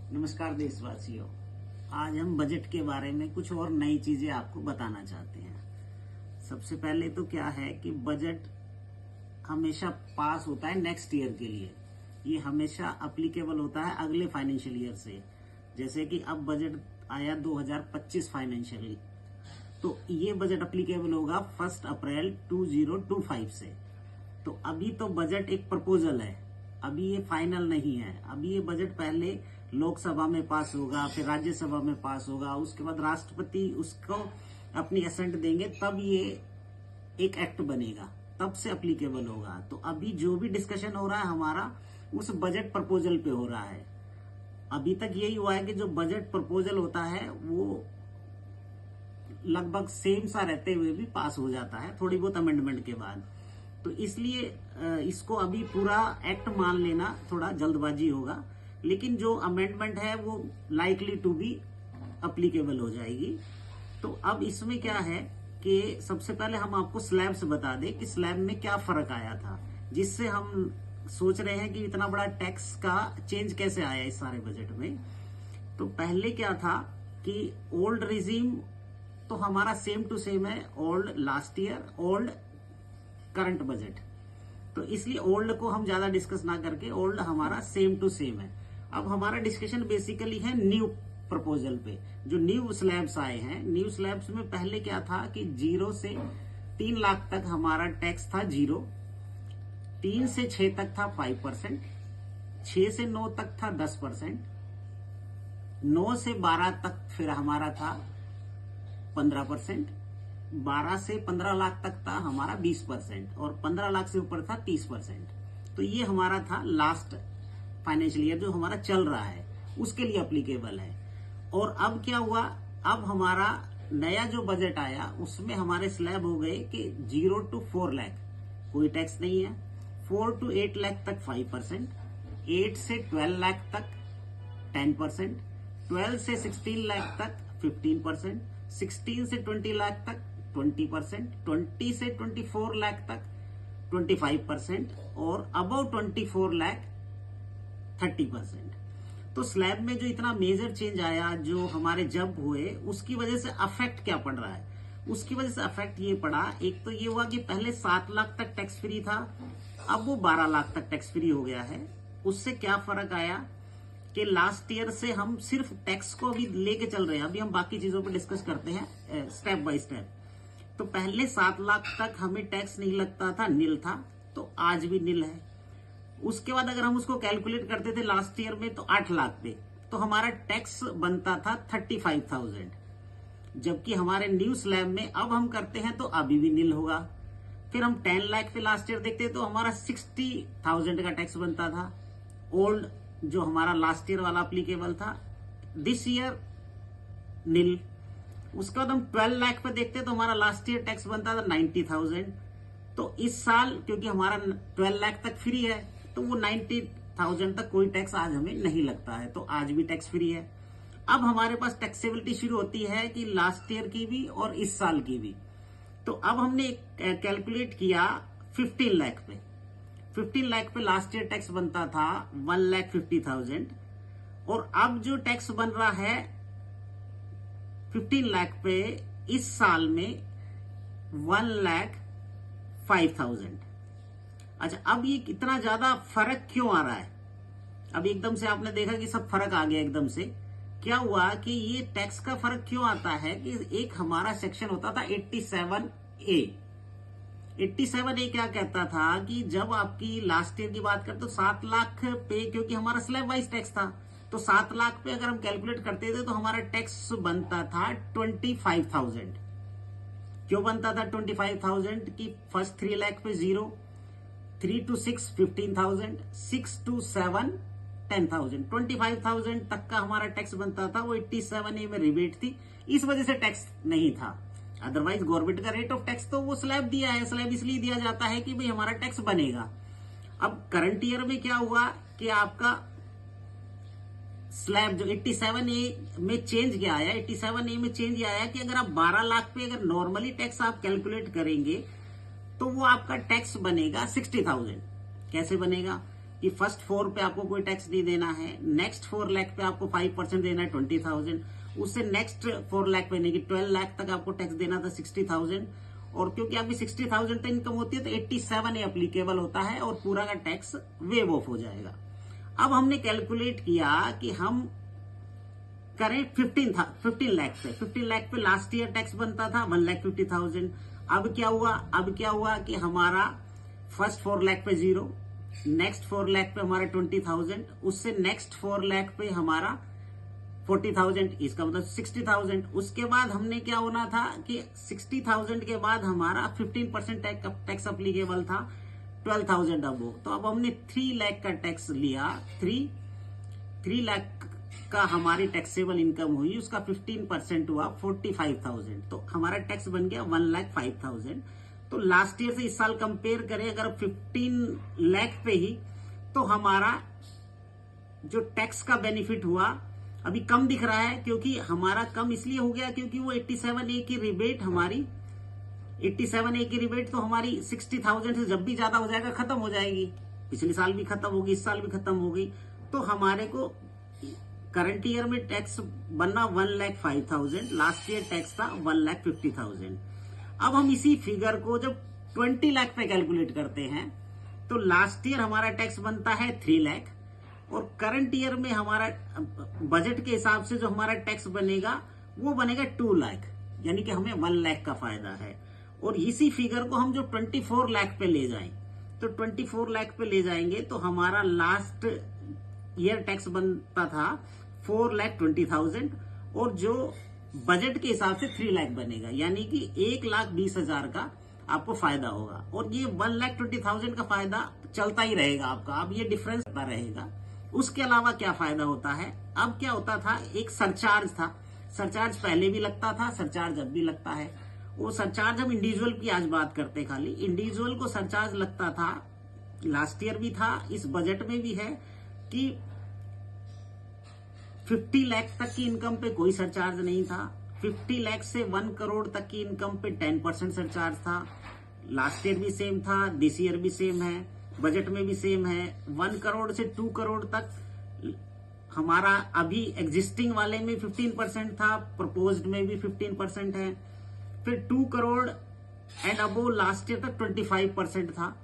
नमस्कार देशवासियों। आज हम बजट के बारे में कुछ और नई चीजें आपको बताना चाहते हैं। सबसे पहले तो क्या है कि बजट हमेशा पास होता है नेक्स्ट ईयर के लिए। ये हमेशा अप्लीकेबल होता है अगले फाइनेंशियल ईयर से। जैसे कि अब बजट आया 2025 फाइनेंशियली, तो ये बजट अप्लीकेबल होगा 1 अप्रैल 2025 से। तो अभी तो बजट एक प्रपोजल है, अभी ये फाइनल नहीं है। अभी ये बजट पहले लोकसभा में पास होगा, फिर राज्यसभा में पास होगा, उसके बाद राष्ट्रपति उसको अपनी असेंट देंगे, तब ये एक एक्ट बनेगा, तब से अप्लीकेबल होगा। तो अभी जो भी डिस्कशन हो रहा है हमारा उस बजट प्रपोजल पे हो रहा है। अभी तक यही हुआ है कि जो बजट प्रपोजल होता है वो लगभग सेम सा रहते हुए भी पास हो जाता है थोड़ी बहुत अमेंडमेंट के बाद। तो इसलिए इसको अभी पूरा एक्ट मान लेना थोड़ा जल्दबाजी होगा, लेकिन जो अमेंडमेंट है वो लाइकली टू बी अप्लीकेबल हो जाएगी। तो अब इसमें क्या है कि सबसे पहले हम आपको स्लैब से बता दें कि स्लैब में क्या फर्क आया था, जिससे हम सोच रहे हैं कि इतना बड़ा टैक्स का चेंज कैसे आया इस सारे बजट में। तो पहले क्या था कि ओल्ड रिजीम तो हमारा सेम टू सेम है, old last year, old current budget. तो इसलिए ओल्ड को हम ज्यादा डिस्कस ना करके ओल्ड हमारा सेम टू सेम है। अब हमारा डिस्कशन बेसिकली है न्यू प्रपोजल पे। जो न्यू स्लैब्स आए हैं, न्यू स्लैब्स में पहले क्या था कि 0 से 3 लाख तक हमारा टैक्स था 0, 3 से 6 तक था 5%, 6 से 9 तक था 10%, 9 से 12 तक फिर हमारा था 15%, 12 से 15 लाख तक था हमारा 20%, और 15 लाख से ऊपर था 30%। तो ये हमारा था लास्ट फाइनेंशियल ईयर जो हमारा चल रहा है, उसके लिए अप्लीकेबल है। और अब क्या हुआ, अब हमारा नया जो बजट आया उसमें हमारे स्लैब हो गए कि 0 to 4 लाख कोई टैक्स नहीं है, 4 to 8 लाख तक 5%, 8 से 12 लाख तक 10%, 12 से 16 लाख तक 15%, 16 से 20 लाख तक 20%, 20 से 24 लाख तक 25%, और अबव 24 लाख 30%। तो स्लैब में जो इतना मेजर चेंज आया जो हमारे जब हुए, उसकी वजह से अफेक्ट क्या पड़ रहा है? उसकी वजह से अफेक्ट ये पड़ा, एक तो ये हुआ कि पहले 7 लाख तक टैक्स फ्री था, अब वो 12 लाख तक टैक्स फ्री हो गया है। उससे क्या फर्क आया कि लास्ट ईयर से हम सिर्फ टैक्स को अभी लेके चल रहे हैं, अभी हम बाकी चीजों पर डिस्कस करते हैं स्टेप बाय स्टेप। तो पहले 7 लाख तक हमें टैक्स नहीं लगता था, निल था, तो आज भी निल है। उसके बाद अगर हम उसको कैलकुलेट करते थे लास्ट ईयर में तो 8 लाख पे, तो हमारा टैक्स बनता था 35,000, जबकि हमारे न्यू स्लैब में अब हम करते हैं तो अभी भी निल होगा। फिर हम 10 लाख पे लास्ट ईयर देखते तो हमारा 60,000 का टैक्स बनता था, ओल्ड जो हमारा लास्ट ईयर वाला अप्लीकेबल था। दिस ईयर निल। उसके बाद हम 12 लाख पे देखते तो हमारा लास्ट ईयर टैक्स बनता था 90,000। तो इस साल क्योंकि हमारा 12 लाख तक फ्री है, तो वो 90,000 तक कोई टैक्स आज हमें नहीं लगता है, तो आज भी टैक्स फ्री है। अब हमारे पास टैक्सेबिलिटी शुरू होती है कि लास्ट ईयर की भी और इस साल की भी। तो अब हमने कैलकुलेट किया 15 लाख पे। 15 लाख पे लास्ट ईयर टैक्स बनता था 1,50,000, और अब जो टैक्स बन रहा है 15 लाख पे इस साल में 1,05,000। अच्छा, अब ये कितना ज्यादा फर्क क्यों आ रहा है? अब एकदम से आपने देखा कि सब फर्क आ गया एकदम से। क्या हुआ कि ये टैक्स का फर्क क्यों आता है कि एक हमारा सेक्शन होता था 87A। 87A क्या कहता था कि जब आपकी लास्ट ईयर की बात करते तो 7 लाख पे, क्योंकि हमारा स्लैब वाइज टैक्स था, तो 7 लाख पे अगर हम कैलकुलेट करते थे तो हमारा टैक्स बनता था 25,000। क्यों बनता था 25,000? की फर्स्ट 3 लाख पे 0, 3 to 6 15,000, 6 to 7 10,000, 25,000 तक का हमारा टैक्स बनता था। वो 87A में रिबेट थी, इस वजह से टैक्स नहीं था। अदरवाइज गवर्नमेंट का रेट ऑफ टैक्स तो वो स्लैब दिया है, स्लैब इसलिए दिया जाता है कि भाई हमारा टैक्स बनेगा। अब करंट ईयर में क्या हुआ कि आपका स्लैब जो 87A में चेंज क्या आया, 87A में चेंज आया कि अगर आप 12 लाख पे अगर नॉर्मली टैक्स आप कैलकुलेट करेंगे तो वो आपका टैक्स बनेगा 60,000। कैसे बनेगा? कि फर्स्ट 4 पे आपको कोई टैक्स नहीं देना है, नेक्स्ट 4 लाख पे आपको 5% देना है 20,000, उससे नेक्स्ट 4 लाख पे यानी कि 12 लाख तक आपको टैक्स देना था 60,000, और क्योंकि आपकी 60,000 तक इनकम होती है तो 87A एप्लीकेबल होता है और पूरा का टैक्स वेव ऑफ हो जाएगा। अब हमने कैलकुलेट किया कि हम करें 15 लाख पे। 15 लाख पे लास्ट ईयर टैक्स बनता था 1,50,000। अब क्या हुआ कि हमारा फर्स्ट 4 लाख पे 0, नेक्स्ट 4 लाख पे हमारा 20,000, उससे नेक्स्ट 4 लाख पे हमारा 40,000, इसका मतलब 60,000। उसके बाद हमने क्या होना था कि 60,000 के बाद हमारा 15% टैक्स अप्लीकेबल था 12,000 अबो। तो अब हमने 3 लाख का टैक्स लिया, 3 लाख का हमारी टैक्सेबल इनकम हुई, उसका 15% हुआ 45,000, तो हमारा टैक्स बन गया 1,05,000। तो लास्ट ईयर से इस साल कंपेयर करें अगर 15 लाख पे ही, तो हमारा जो टैक्स का बेनिफिट हुआ अभी कम दिख रहा है, क्योंकि हमारा कम इसलिए हो गया क्योंकि वो 87A की रिबेट हमारी 87A की रिबेट तो हमारी 60,000 से जब भी ज्यादा हो जाएगा खत्म हो जाएगी। पिछले साल भी खत्म होगी, इस साल भी खत्म हो गई, तो हमारे को करंट ईयर में टैक्स बनना 1,05,000, लास्ट ईयर टैक्स था 1,50,000। अब हम इसी फिगर को जब 20 लाख पे कैलकुलेट करते हैं तो लास्ट ईयर हमारा टैक्स बनता है 3 लाख, और करंट ईयर में हमारा बजट के हिसाब से जो हमारा टैक्स बनेगा वो बनेगा 2 लाख, यानी कि हमें 1 लाख का फायदा है। और इसी फिगर को हम जो 24 लाख पे ले जाएं, तो 24 लाख पे ले जाएंगे तो हमारा लास्ट ईयर टैक्स बनता था 4,20,000, और जो बजट के हिसाब से 3 लाख बनेगा, यानी कि 1,20,000 का आपको फायदा होगा। और ये 1,20,000 का फायदा चलता ही रहेगा आपका, अब ये डिफरेंस रहेगा। उसके अलावा क्या फायदा होता है, अब क्या होता था, एक सरचार्ज था, सरचार्ज पहले भी लगता था, सरचार्ज अब भी लगता है। वो सरचार्ज हम इंडिविजुअल की आज बात करते, खाली इंडिविजुअल को सरचार्ज लगता था, लास्ट ईयर भी था, इस बजट में भी है कि 50 लाख तक की इनकम पे कोई सरचार्ज नहीं था, 50 लाख से 1 करोड़ तक की इनकम पे 10% सरचार्ज था। लास्ट ईयर भी सेम था, दिस ईयर भी सेम है, बजट में भी सेम है। 1 करोड़ से 2 करोड़ तक हमारा अभी एग्जिस्टिंग वाले में 15% था, प्रपोज्ड में भी 15% है। फिर 2 crore and above last year तक 25% था,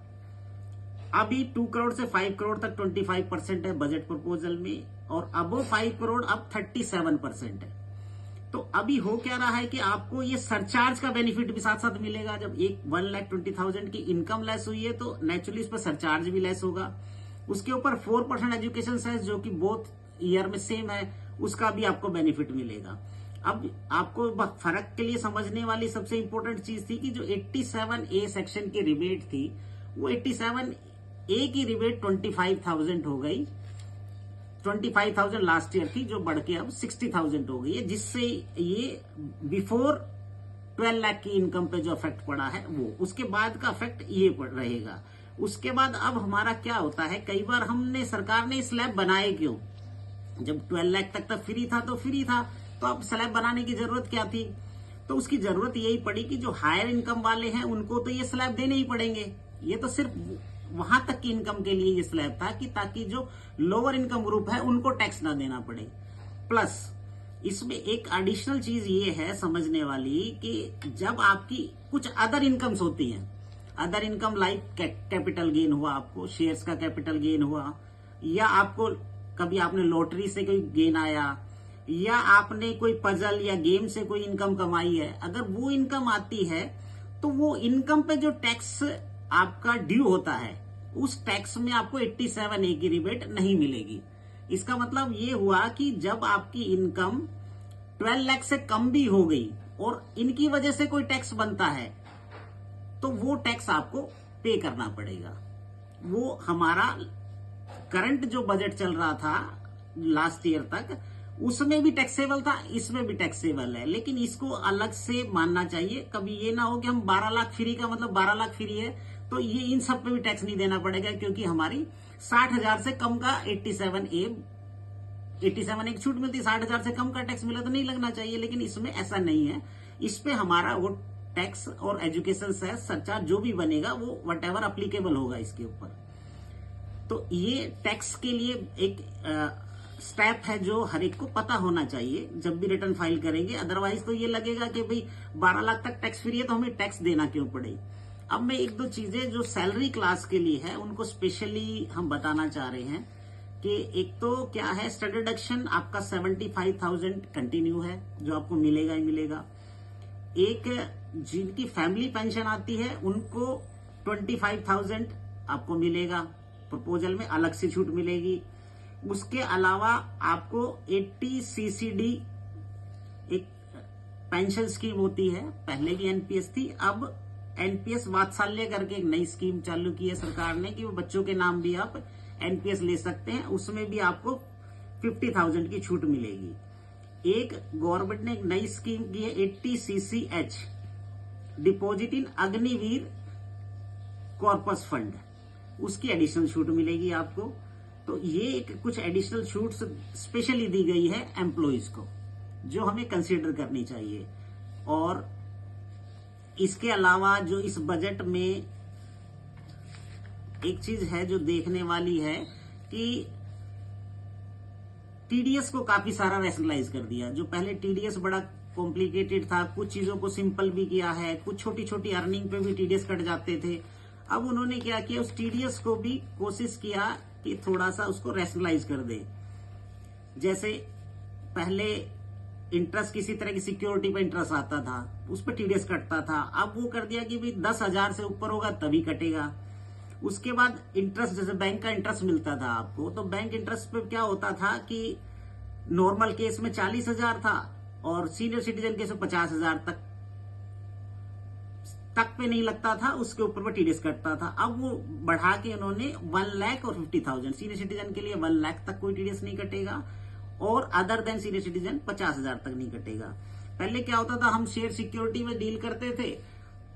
अभी 2 करोड़ से 5 करोड़ तक 25% है बजट प्रपोजल में, और अबो 5 करोड़ अब 37% है। तो अभी हो क्या रहा है कि आपको ये सरचार्ज का बेनिफिट भी साथ साथ मिलेगा। जब 1,20,000 की इनकम लेस हुई है तो नेचुरली इस पर सरचार्ज भी लेस होगा। उसके ऊपर 4% एजुकेशन सेस जो कि बोथ ईयर में सेम है, उसका भी आपको बेनिफिट मिलेगा। अब आपको फर्क के लिए समझने वाली सबसे इंपॉर्टेंट चीज थी कि जो 87A सेक्शन की रिबेट थी, वो 87A की रिबेट 25,000 हो गई, 25,000 लास्ट ईयर थी, जो बढ़ के अब 60,000 हो गई है, जिससे ये बिफोर 12 लाख की इनकम पे जो इफेक्ट पड़ा है वो, उसके बाद का इफेक्ट ये पड़ रहेगा। उसके बाद अब हमारा क्या होता है, कई बार हमने सरकार ने स्लैब बनाए क्यों, जब 12 लाख तक फ्री था तो फ्री था, तो अब स्लैब बनाने की जरूरत क्या थी, तो उसकी जरूरत यही पड़ी कि जो हायर इनकम वाले हैं उनको तो ये स्लैब देने ही पड़ेंगे। ये तो सिर्फ वहां तक की इनकम के लिए ये स्लैब था कि ताकि जो लोअर इनकम ग्रुप है उनको टैक्स ना देना पड़े। प्लस इसमें एक एडिशनल चीज ये है समझने वाली कि जब आपकी कुछ अदर इनकम्स होती हैं, other income like capital gain हुआ, आपको शेयर्स का कैपिटल गेन हुआ, या आपको कभी आपने लॉटरी से कोई गेन आया, या आपने कोई पजल या गेम से कोई इनकम कमाई है, अगर वो इनकम आती है तो वो इनकम पे जो टैक्स आपका ड्यू होता है उस टैक्स में आपको 87A की रिबेट नहीं मिलेगी। इसका मतलब ये हुआ कि जब आपकी इनकम 12 लाख से कम भी हो गई और इनकी वजह से कोई टैक्स बनता है तो वो टैक्स आपको पे करना पड़ेगा। वो हमारा करंट जो बजट चल रहा था लास्ट ईयर तक, उसमें भी टैक्सेबल था, इसमें भी टैक्सेबल है, लेकिन इसको अलग से मानना चाहिए। कभी ये ना हो कि हम 12 लाख फ्री का मतलब 12 लाख फ्री है तो ये इन सब पे भी टैक्स नहीं देना पड़ेगा, क्योंकि हमारी 60,000 से कम का 87A एक छूट मिलती है, 60,000 से कम का टैक्स मिला तो नहीं लगना चाहिए, लेकिन इसमें ऐसा नहीं है। इस पे हमारा वो टैक्स और एजुकेशन सेस सरचार्ज जो भी बनेगा वो व्हाटएवर एप्लीकेबल होगा इसके ऊपर। तो ये टैक्स के लिए एक स्टेप है जो हर एक को पता होना चाहिए जब भी रिटर्न फाइल करेंगे। अदरवाइज तो ये लगेगा कि भाई 12 लाख तक टैक्स फ्री है तो हमें टैक्स देना क्यों पड़े। अब मैं एक दो चीजें जो सैलरी क्लास के लिए है उनको स्पेशली हम बताना चाह रहे हैं कि एक तो क्या है, स्टडी डिडक्शन आपका 75,000 कंटिन्यू है जो आपको मिलेगा ही मिलेगा। एक जिनकी फैमिली पेंशन आती है उनको 25,000 आपको मिलेगा, प्रपोजल में अलग से छूट मिलेगी। उसके अलावा आपको 80 CCD एक पेंशन स्कीम होती है, पहले की एनपीएस थी, अब एनपीएस वात्सल्य करके एक नई स्कीम चालू की है सरकार ने कि वो बच्चों के नाम भी आप एनपीएस ले सकते हैं, उसमें भी आपको 50,000 की छूट मिलेगी। एक गवर्नमेंट ने एक नई स्कीम की है 80 CCH deposit in Agniveer corpus fund, उसकी एडिशनल छूट मिलेगी आपको। तो ये एक कुछ एडिशनल छूट्स स्पेशली दी गई है एम्प्लॉइज को जो हमें कंसीडर करनी चाहिए। और इसके अलावा जो इस बजट में एक चीज है जो देखने वाली है कि टीडीएस को काफी सारा रैशनलाइज कर दिया। जो पहले टीडीएस बड़ा कॉम्प्लिकेटेड था, कुछ चीजों को सिंपल भी किया है, कुछ छोटी छोटी अर्निंग पे भी टीडीएस कट जाते थे। अब उन्होंने क्या किया, उस टीडीएस को भी कोशिश किया कि थोड़ा सा उसको रैशनलाइज कर दे। जैसे पहले इंटरेस्ट किसी तरह की सिक्योरिटी पर इंटरेस्ट आता था, उस पर टीडीएस कटता था, अब वो कर दिया कि भाई 10,000 से ऊपर होगा तभी कटेगा। उसके बाद इंटरेस्ट, जैसे बैंक का इंटरेस्ट मिलता था आपको, तो बैंक इंटरेस्ट पे क्या होता था कि नॉर्मल केस में 40,000 था और सीनियर सिटीजन केस में 50,000 तक पे नहीं लगता था, उसके ऊपर में टीडीएस कटता था। अब वो बढ़ा के उन्होंने 1 लाख और 50,000, सीनियर सिटीजन के लिए 1 लाख तक कोई टीडीएस नहीं कटेगा और अदर देन सीनियर सिटीजन 50,000 तक नहीं कटेगा। पहले क्या होता था, हम शेयर सिक्योरिटी में डील करते थे,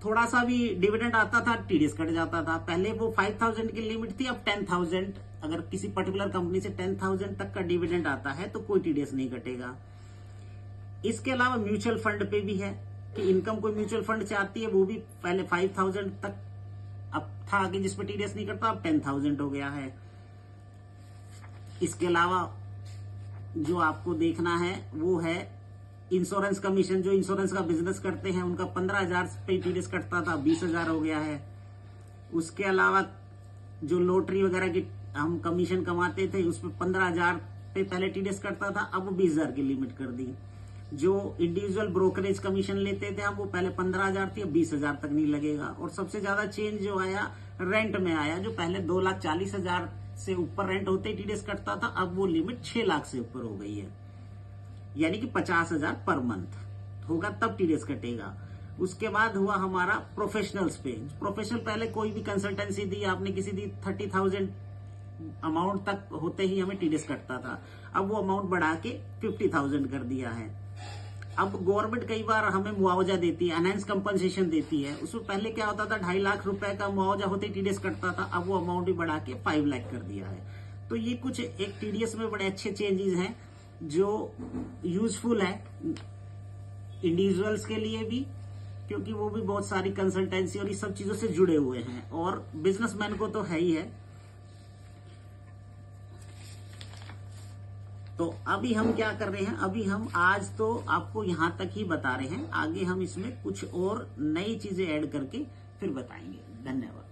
थोड़ा सा भी डिविडेंड आता था टीडीएस कट जाता था। पहले वो 5,000 की लिमिट थी, अब 10,000, अगर किसी पर्टिकुलर कंपनी से 10,000 तक का डिविडेंड आता है तो कोई टीडीएस नहीं कटेगा। इसके अलावा म्यूचुअल फंड पे भी है कि इनकम कोई म्यूचुअल फंड से आती है, वो भी पहले 5,000 तक अब था कि जिसपे टीडीएस नहीं करता, अब 10,000 हो गया है। इसके अलावा जो आपको देखना है वो है इंश्योरेंस कमीशन। जो इंश्योरेंस का बिजनेस करते हैं उनका 15,000 पे टीडीएस कटता था, 20,000 हो गया है। उसके अलावा जो लॉटरी वगैरह की हम कमीशन कमाते थे उस पर 15,000 पे पहले टीडीएस कटता था, अब वो 20,000 की लिमिट कर दी। जो इंडिविजुअल ब्रोकरेज कमीशन लेते थे हम, वो पहले 15,000 थी, अब 20,000 तक नहीं लगेगा। और सबसे ज्यादा चेंज जो आया रेंट में आया, जो पहले 2,40,000 से ऊपर रेंट होते ही टीडीएस कटता था, अब वो लिमिट 6 लाख से ऊपर हो गई है, यानी कि 50,000 पर मंथ होगा तब टीडीएस कटेगा। उसके बाद हुआ हमारा प्रोफेशनल्स पे। प्रोफेशनल पहले कोई भी कंसल्टेंसी दी आपने, किसी दी 30,000 अमाउंट तक होते ही हमें टीडीएस कटता था, अब वो अमाउंट बढ़ा के 50,000 कर दिया है। अब गवर्नमेंट कई बार हमें मुआवजा देती है, एनहांस कंपनसेशन देती है। उसमें पहले क्या होता था, 2.5 लाख रुपए का मुआवजा होते ही टीडीएस कटता था, अब वो अमाउंट भी बढ़ा के 5 लाख कर दिया है। तो ये कुछ एक टीडीएस में बड़े अच्छे चेंजेस हैं जो यूजफुल है इंडिविजुअल्स के लिए भी, क्योंकि वो भी बहुत सारी कंसल्टेंसी और इस सब चीजों से जुड़े हुए हैं, और बिजनेसमैन को तो है ही है। तो अभी हम क्या कर रहे हैं, अभी हम आज तो आपको यहां तक ही बता रहे हैं, आगे हम इसमें कुछ और नई चीजें ऐड करके फिर बताएंगे। धन्यवाद।